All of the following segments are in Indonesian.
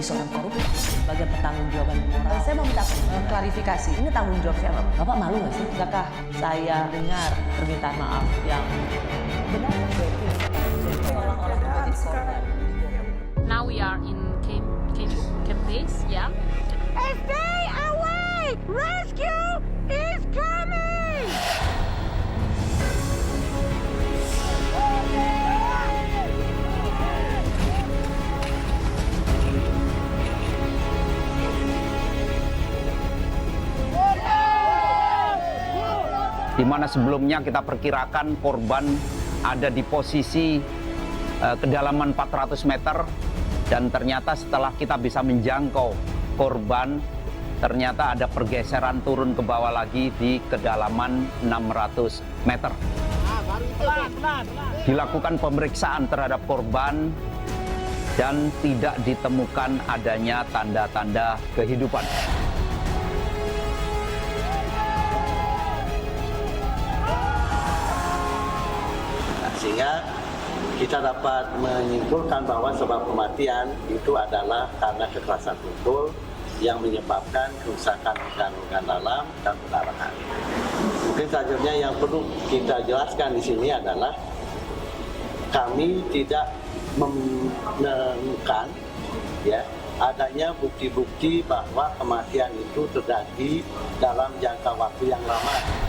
menjadi seorang koruptor sebagai pertanggungjawaban moral. Saya mau minta klarifikasi, ini tanggung jawab siapa? Bapak malu nggak sih? Apakah saya dengar permintaan maaf yang benar? Orang-orang menjadi korban. Now we are in camp base, yeah. Stay away! Rescue is coming! Di mana sebelumnya kita perkirakan korban ada di posisi kedalaman 400 meter dan ternyata setelah kita bisa menjangkau korban ternyata ada pergeseran turun ke bawah lagi di kedalaman 600 meter. Dilakukan pemeriksaan terhadap korban dan tidak ditemukan adanya tanda-tanda kehidupan. Sehingga kita dapat menyimpulkan bahwa sebab kematian itu adalah karena kekerasan tubuh yang menyebabkan kerusakan organ-organ dalam dan pendarahan. Mungkin selanjutnya yang perlu kita jelaskan di sini adalah kami tidak menemukan adanya bukti-bukti bahwa kematian itu terjadi dalam jangka waktu yang lama.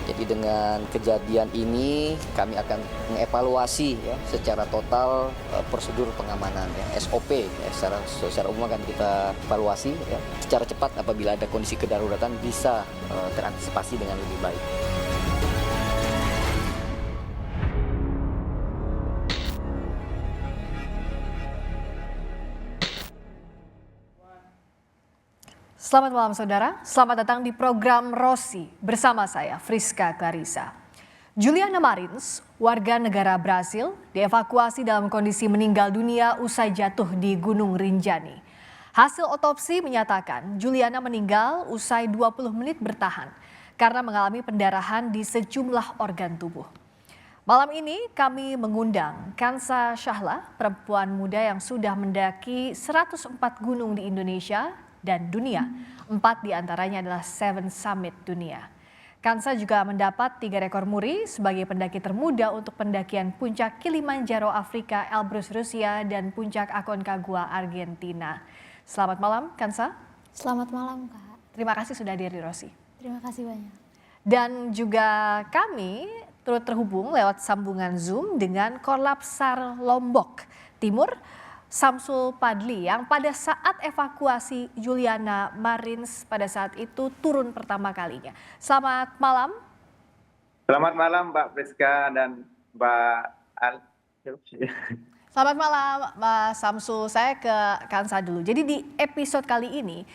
Jadi dengan kejadian ini kami akan mengevaluasi secara total prosedur pengamanan SOP secara umum akan kita evaluasi secara cepat apabila ada kondisi kedaruratan bisa terantisipasi dengan lebih baik. Selamat malam saudara, selamat datang di program Rossi bersama saya Friska Clarissa. Juliana Marins, warga negara Brasil, dievakuasi dalam kondisi meninggal dunia usai jatuh di Gunung Rinjani. Hasil otopsi menyatakan Juliana meninggal usai 20 menit bertahan karena mengalami pendarahan di sejumlah organ tubuh. Malam ini kami mengundang Kansa Shahla, perempuan muda yang sudah mendaki 104 gunung di Indonesia dan dunia. 4 diantaranya adalah 7 Summit dunia. Kansa juga mendapat 3 rekor muri sebagai pendaki termuda untuk pendakian puncak Kilimanjaro Afrika, Elbrus Rusia, dan puncak Aconcagua Argentina. Selamat malam Kansa. Selamat malam Kak. Terima kasih sudah hadir di Rossi. Terima kasih banyak. Dan juga kami turut terhubung lewat sambungan Zoom dengan Korlapsar Lombok Timur, Samsul Padli, yang pada saat evakuasi Juliana Marins pada saat itu turun pertama kalinya. Selamat malam. Selamat malam Mbak Friska dan Mbak Al. Selamat malam Mbak Samsul, saya ke Kansa dulu. Jadi di episode kali ini,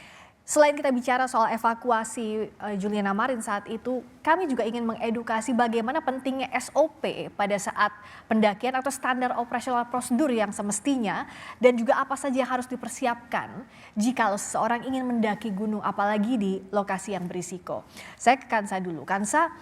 selain kita bicara soal evakuasi Juliana Marins saat itu, kami juga ingin mengedukasi bagaimana pentingnya SOP pada saat pendakian atau standar operasional prosedur yang semestinya, dan juga apa saja yang harus dipersiapkan jika seseorang ingin mendaki gunung, apalagi di lokasi yang berisiko. Saya ke Kansa dulu. Kansa,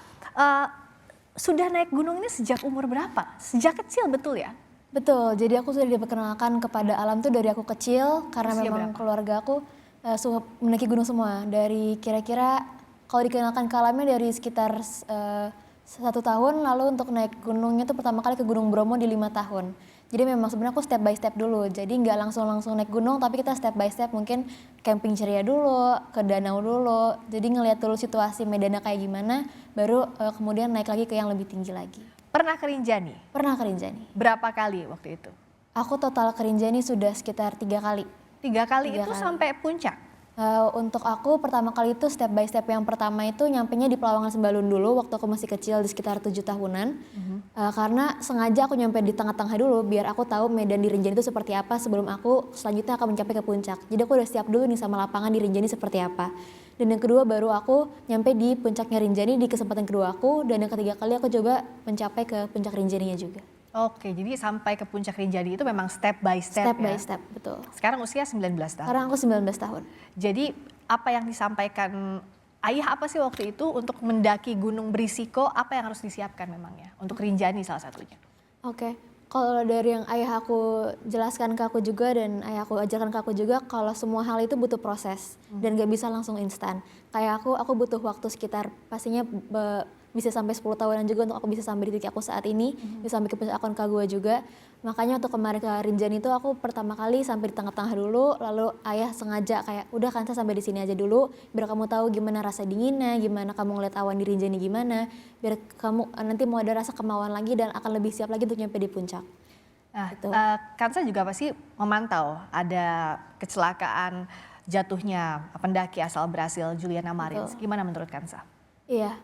sudah naik gunung ini sejak umur berapa? Sejak kecil betul ya? Betul, jadi aku sudah diperkenalkan kepada alam tuh dari aku kecil, karena Usia memang berapa? keluarga aku suka mendaki gunung semua. Dari kira-kira kalau dikenalkan ke alamnya dari sekitar 1 tahun, lalu untuk naik gunungnya tuh pertama kali ke Gunung Bromo di 5 tahun. Jadi memang sebenarnya aku step by step dulu, jadi nggak langsung naik gunung, tapi kita step by step, mungkin camping ceria dulu, ke danau dulu, jadi ngeliat dulu situasi medannya kayak gimana, baru kemudian naik lagi ke yang lebih tinggi lagi. Pernah ke Rinjani? Pernah ke Rinjani. Berapa kali waktu itu? Aku total ke Rinjani sudah sekitar 3 kali. 3 kali 3 itu kali. sampai puncak? Untuk aku pertama kali itu step by step, yang pertama itu nyampenya di Pelawangan Sembalun dulu waktu aku masih kecil di sekitar 7 tahunan. Karena sengaja aku nyampe di tengah-tengah dulu biar aku tahu medan di Rinjani itu seperti apa sebelum aku selanjutnya akan mencapai ke puncak. Jadi aku udah siap dulu nih sama lapangan di Rinjani seperti apa. Dan yang kedua baru aku nyampe di puncaknya Rinjani di kesempatan kedua aku, dan yang ketiga kali aku coba mencapai ke puncak Rinjaninya juga. Oke, jadi sampai ke puncak Rinjani itu memang step by step, Step ya? by step, betul. Sekarang usia 19 tahun. Sekarang aku 19 tahun. Jadi apa yang disampaikan ayah apa sih waktu itu untuk mendaki gunung berisiko, apa yang harus disiapkan memangnya untuk Rinjani salah satunya? Oke, Kalau dari yang ayah aku jelaskan ke aku juga dan ayah aku ajarkan ke aku juga, kalau semua hal itu butuh proses dan gak bisa langsung instan. Kayak aku butuh waktu sekitar pastinya bisa sampai 10 tahunan juga untuk aku bisa sampai di titik aku saat ini, bisa sampai ke akun Kagua juga. Makanya untuk kemarin ke Rinjani itu aku pertama kali sampai di tengah-tengah dulu, lalu ayah sengaja kayak udah Kansa sampai di sini aja dulu, biar kamu tahu gimana rasa dinginnya, gimana kamu ngeliat awan di Rinjani gimana, biar kamu nanti mau ada rasa kemauan lagi dan akan lebih siap lagi untuk nyampe di puncak. Nah, Gitu. Kansa juga pasti memantau ada kecelakaan jatuhnya pendaki asal Brasil Juliana Marins. Betul. Gimana menurut Kansa? Iya,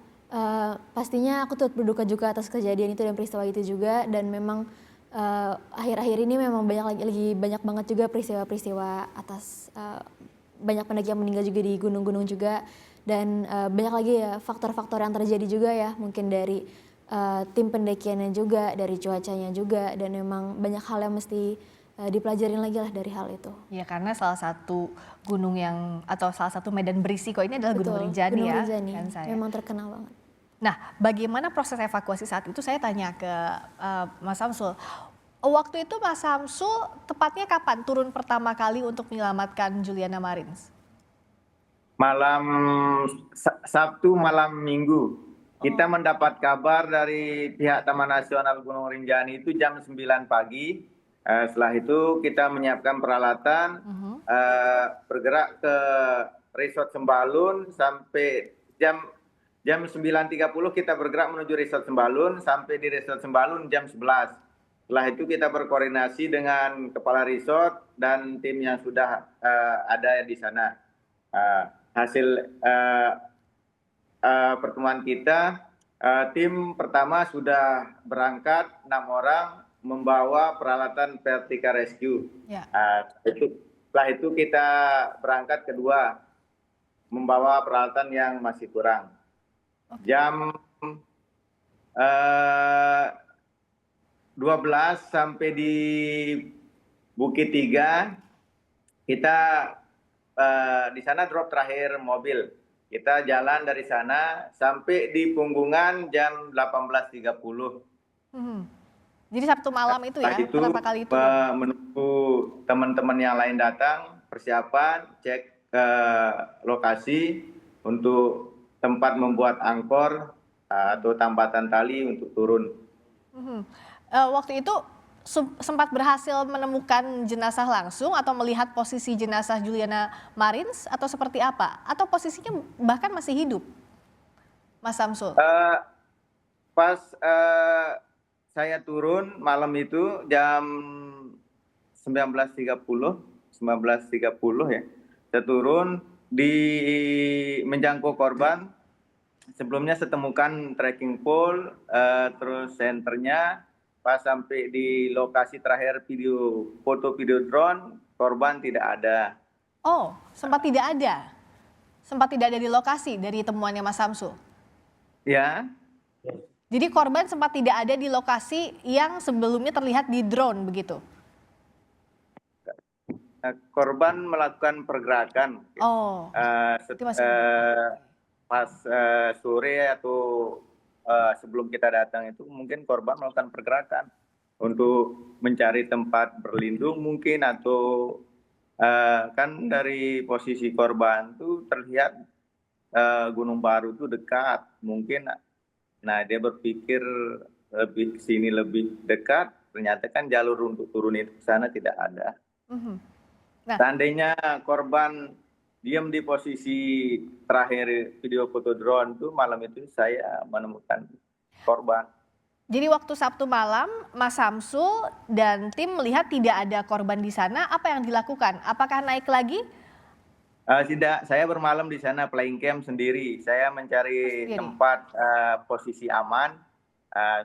pastinya aku turut berduka juga atas kejadian itu dan peristiwa itu juga, dan memang akhir-akhir ini memang lagi banyak banget juga peristiwa-peristiwa atas banyak pendaki yang meninggal juga di gunung-gunung juga, dan banyak lagi ya faktor-faktor yang terjadi juga ya, mungkin dari tim pendakiannya juga, dari cuacanya juga, dan memang banyak hal yang mesti dipelajarin lagi lah dari hal itu. Ya karena salah satu gunung atau salah satu medan berisiko ini adalah Gunung Rinjani Gunung ya. Rinjani, Kansa, ya. memang terkenal banget. Nah, bagaimana proses evakuasi saat itu? Saya tanya ke Mas Samsul. Waktu itu Mas Samsul tepatnya kapan turun pertama kali untuk menyelamatkan Juliana Marins? Malam Sabtu malam Minggu. Kita mendapat kabar dari pihak Taman Nasional Gunung Rinjani itu jam 9 pagi. Setelah itu kita menyiapkan peralatan, bergerak ke Resort Sembalun sampai jam 9.30 kita bergerak menuju Resort Sembalun, sampai di Resort Sembalun jam 11. Setelah itu kita berkoordinasi dengan kepala resort dan tim yang sudah ada di sana. Hasil pertemuan kita, tim pertama sudah berangkat 6 orang membawa peralatan Vertika Rescue. Ya. Setelah itu kita berangkat kedua membawa peralatan yang masih kurang. Jam 12 sampai di Bukit Tiga, kita di sana drop terakhir mobil. Kita jalan dari sana sampai di Punggungan jam 18.30. Jadi Sabtu malam itu ya, pertama kali itu? Menunggu teman-teman yang lain datang, persiapan, cek lokasi untuk tempat membuat angkor atau tambatan tali untuk turun. Waktu itu sempat berhasil menemukan jenazah langsung atau melihat posisi jenazah Juliana Marins atau seperti apa? Atau posisinya bahkan masih hidup, Mas Samsul? Pas saya turun malam itu jam 19.30 ya. Saya turun menjangkau korban. Sebelumnya saya temukan trekking pole, terus senternya. Pas sampai di lokasi terakhir foto video drone, korban tidak ada. Oh, sempat tidak ada? Sempat tidak ada di lokasi dari temuannya Mas Samsul? Ya. Jadi korban sempat tidak ada di lokasi yang sebelumnya terlihat di drone begitu? Korban melakukan pergerakan. Oh, pas sore atau sebelum kita datang itu mungkin korban melakukan pergerakan untuk mencari tempat berlindung mungkin, atau kan dari posisi korban itu terlihat Gunung Baru itu dekat mungkin. Nah dia berpikir lebih sini lebih dekat, ternyata kan jalur untuk turun itu ke sana tidak ada. Nah. Seandainya korban diam di posisi terakhir video foto drone itu, malam itu saya menemukan korban. Jadi waktu Sabtu malam Mas Samsul dan tim melihat tidak ada korban di sana, apa yang dilakukan? Apakah naik lagi? Tidak, saya bermalam di sana, flying camp sendiri. Saya mencari tempat posisi aman.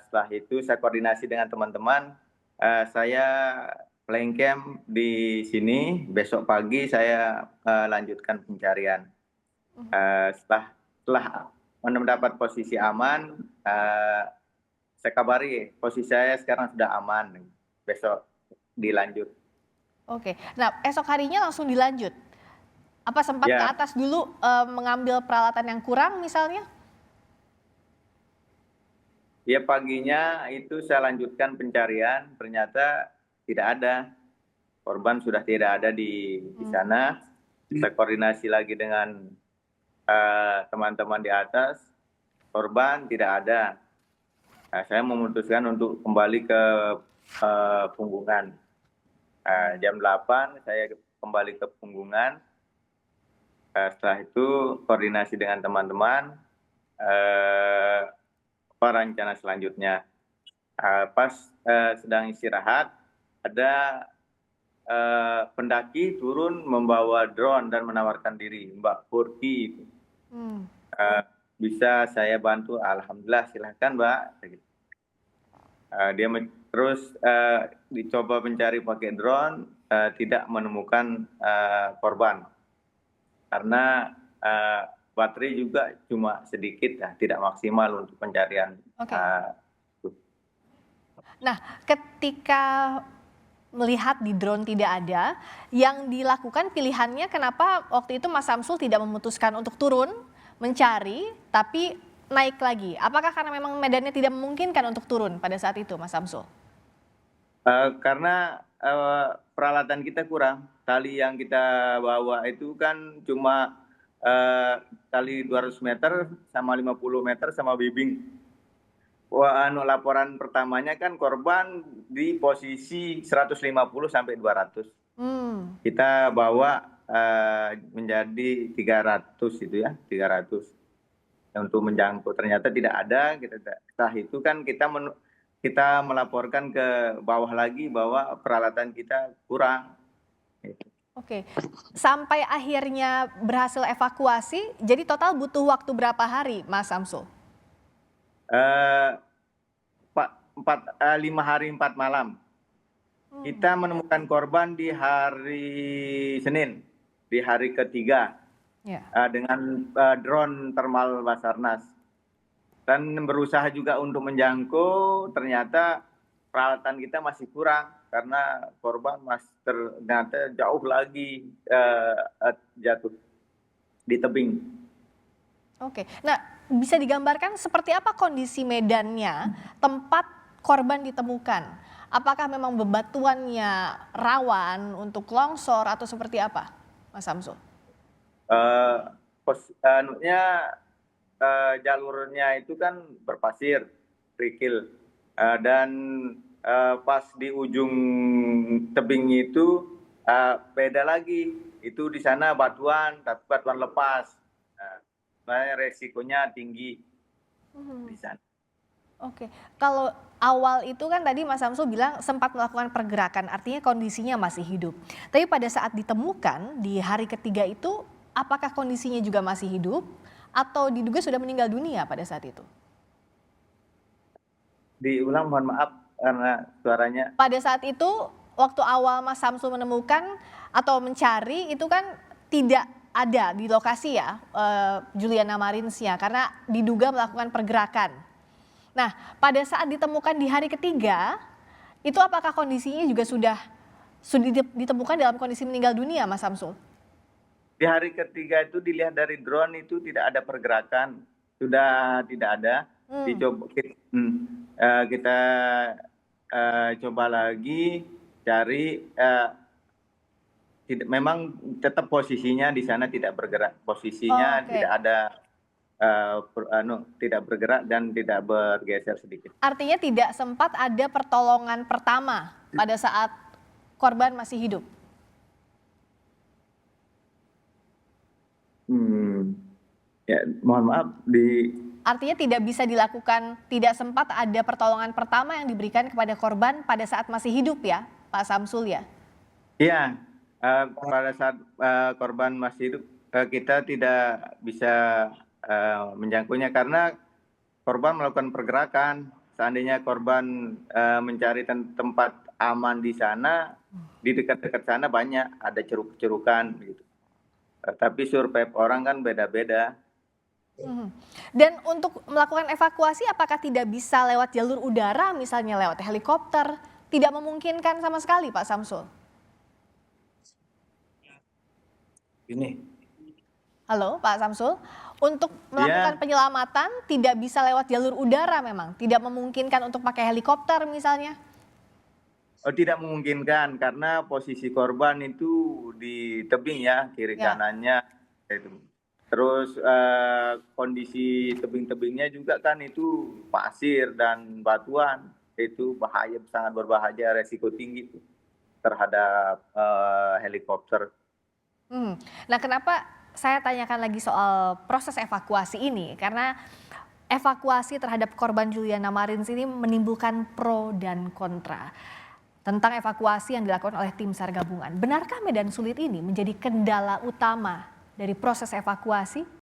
Setelah itu saya koordinasi dengan teman-teman. Saya flying camp di sini. Besok pagi saya lanjutkan pencarian. Setelah mendapat posisi aman, saya kabari posisi saya sekarang sudah aman. Besok dilanjut. Oke, nah esok harinya langsung dilanjut? Apa sempat ke atas dulu mengambil peralatan yang kurang misalnya? Ya paginya itu saya lanjutkan pencarian, ternyata tidak ada. Korban sudah tidak ada di sana. Saya koordinasi lagi dengan teman-teman di atas, korban tidak ada. Nah, saya memutuskan untuk kembali ke Punggungan. Jam 8 saya kembali ke Punggungan. Setelah itu koordinasi dengan teman-teman, apa rencana selanjutnya. Pas sedang istirahat, ada pendaki turun membawa drone dan menawarkan diri, Mbak Purki itu. Bisa saya bantu? Alhamdulillah, silahkan Mbak. Dia terus dicoba mencari pakai drone, tidak menemukan korban. Karena baterai juga cuma sedikit, tidak maksimal untuk pencarian. Nah, ketika melihat di drone tidak ada, yang dilakukan pilihannya kenapa waktu itu Mas Samsul tidak memutuskan untuk turun, mencari, tapi naik lagi? Apakah karena memang medannya tidak memungkinkan untuk turun pada saat itu, Mas Samsul? Karena peralatan kita kurang. Tali yang kita bawa itu kan cuma tali 200 meter sama 50 meter sama bibing. Laporan pertamanya kan korban di posisi 150 sampai 200. Kita bawa menjadi 300 itu ya, 300 untuk menjangkau. Ternyata tidak ada. Setelah itu kan kita melaporkan ke bawah lagi bahwa peralatan kita kurang. Oke, sampai akhirnya berhasil evakuasi, jadi total butuh waktu berapa hari, Mas Samsul? 5 hari 4 malam. Kita menemukan korban di hari Senin, di hari ketiga, dengan drone thermal Basarnas. Dan berusaha juga untuk menjangkau, ternyata peralatan kita masih kurang karena korban ternyata jauh lagi jatuh di tebing. Oke, nah bisa digambarkan seperti apa kondisi medannya tempat korban ditemukan? Apakah memang bebatuannya rawan untuk longsor atau seperti apa, Mas Samsul? Jalurnya itu kan berpasir, kerikil, dan pas di ujung tebing itu beda lagi. Itu di sana batuan, tapi batuan lepas. Sebenarnya resikonya tinggi di sana. Oke, kalau awal itu kan tadi Mas Samsul bilang sempat melakukan pergerakan, artinya kondisinya masih hidup. Tapi pada saat ditemukan di hari ketiga itu, apakah kondisinya juga masih hidup atau diduga sudah meninggal dunia pada saat itu? Diulang, mohon maaf karena suaranya. Pada saat itu, waktu awal Mas Samsul menemukan atau mencari itu kan tidak ada di lokasi ya, Juliana Marinsnya, karena diduga melakukan pergerakan. Nah, pada saat ditemukan di hari ketiga, itu apakah kondisinya juga sudah ditemukan dalam kondisi meninggal dunia, Mas Samsul? Di hari ketiga itu dilihat dari drone itu tidak ada pergerakan, sudah tidak ada. Kita coba lagi cari, memang tetap posisinya di sana tidak bergerak, posisinya tidak ada, tidak bergerak dan tidak bergeser sedikit. Artinya tidak sempat ada pertolongan pertama pada saat korban masih hidup? Ya, mohon maaf. Artinya tidak bisa dilakukan, tidak sempat ada pertolongan pertama yang diberikan kepada korban pada saat masih hidup ya, Pak Samsul ya? Iya, pada saat korban masih hidup kita tidak bisa menjangkaunya karena korban melakukan pergerakan. Seandainya korban mencari tempat aman di sana, di dekat-dekat sana banyak ada ceruk-cerukan gitu. Tapi survei orang kan beda-beda. Dan untuk melakukan evakuasi apakah tidak bisa lewat jalur udara, misalnya lewat helikopter? Tidak memungkinkan sama sekali, Pak Samsul? Ini. Halo Pak Samsul, Untuk melakukan penyelamatan tidak bisa lewat jalur udara memang, tidak memungkinkan untuk pakai helikopter misalnya. Oh, tidak memungkinkan karena posisi korban itu di tebing ya, kiri kanannya itu. Terus kondisi tebing-tebingnya juga kan itu pasir dan batuan, itu bahaya, sangat berbahaya, resiko tinggi terhadap helikopter. Nah, kenapa saya tanyakan lagi soal proses evakuasi ini? Karena evakuasi terhadap korban Juliana Marins ini menimbulkan pro dan kontra tentang evakuasi yang dilakukan oleh tim SAR gabungan. Benarkah medan sulit ini menjadi kendala utama dari proses evakuasi?